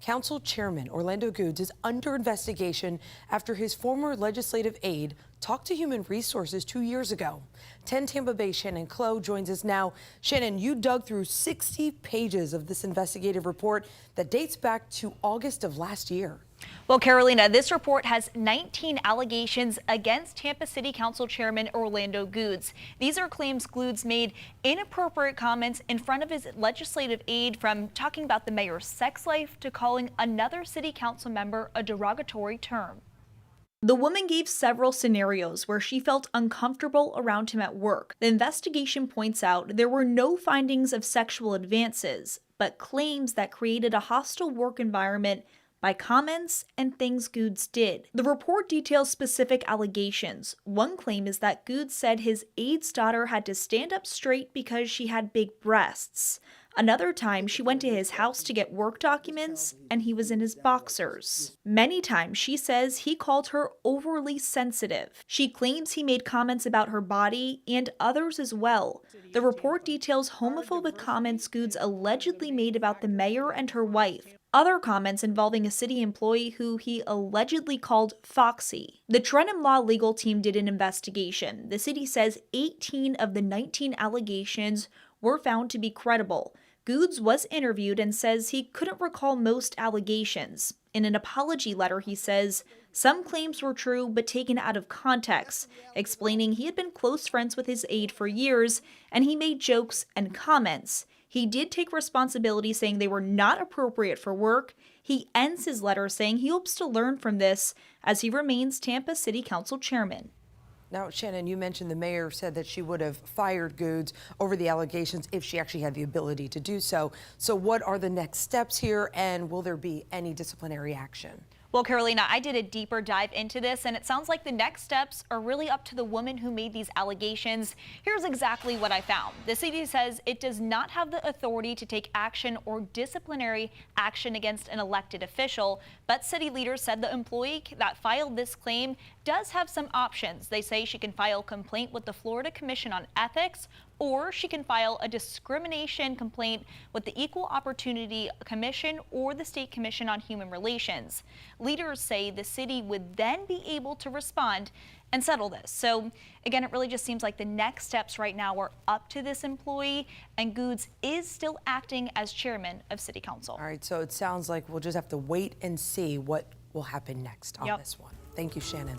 Council Chairman Orlando Gudes is under investigation after his former legislative aide talked to Human Resources 2 years ago. 10 Tampa Bay Shannon Clough joins us now. Shannon, you dug through 60 pages of this investigative report that dates back to August of last year. Well, Carolina, this report has 19 allegations against Tampa City Council Chairman Orlando Gudes. These are claims Gudes made inappropriate comments in front of his legislative aide, from talking about the mayor's sex life to calling another city council member a derogatory term. The woman gave several scenarios where she felt uncomfortable around him at work. The investigation points out there were no findings of sexual advances, but claims that created a hostile work environment by comments and things Gudes did. The report details specific allegations. One claim is that Gudes said his aide's daughter had to stand up straight because she had big breasts. Another time, she went to his house to get work documents, and he was in his boxers. Many times, she says he called her overly sensitive. She claims he made comments about her body and others as well. The report details homophobic comments Gudes allegedly made about the mayor and her wife. Other comments involving a city employee who he allegedly called Foxy. The Trenton Law legal team did an investigation. The city says 18 of the 19 allegations were found to be credible. Gudes was interviewed and says he couldn't recall most allegations. In an apology letter, he says some claims were true but taken out of context, explaining he had been close friends with his aide for years and he made jokes and comments. He did take responsibility, saying they were not appropriate for work. He ends his letter saying he hopes to learn from this as he remains Tampa City Council Chairman. Now, Shannon, you mentioned the mayor said that she would have fired Gudes over the allegations if she actually had the ability to do so. So what are the next steps here, and will there be any disciplinary action? Well, Carolina, I did a deeper dive into this, and it sounds like the next steps are really up to the woman who made these allegations. Here's exactly what I found. The city says it does not have the authority to take action or disciplinary action against an elected official, but city leaders said the employee that filed this claim does have some options. They say she can file a complaint with the Florida Commission on Ethics, or she can file a discrimination complaint with the Equal Opportunity Commission or the State Commission on Human Relations. Leaders say the city would then be able to respond and settle this. So again, it really just seems like the next steps right now are up to this employee, and Gudes is still acting as chairman of City Council. All right, so it sounds like we'll just have to wait and see what will happen next on this one. Thank you, Shannon.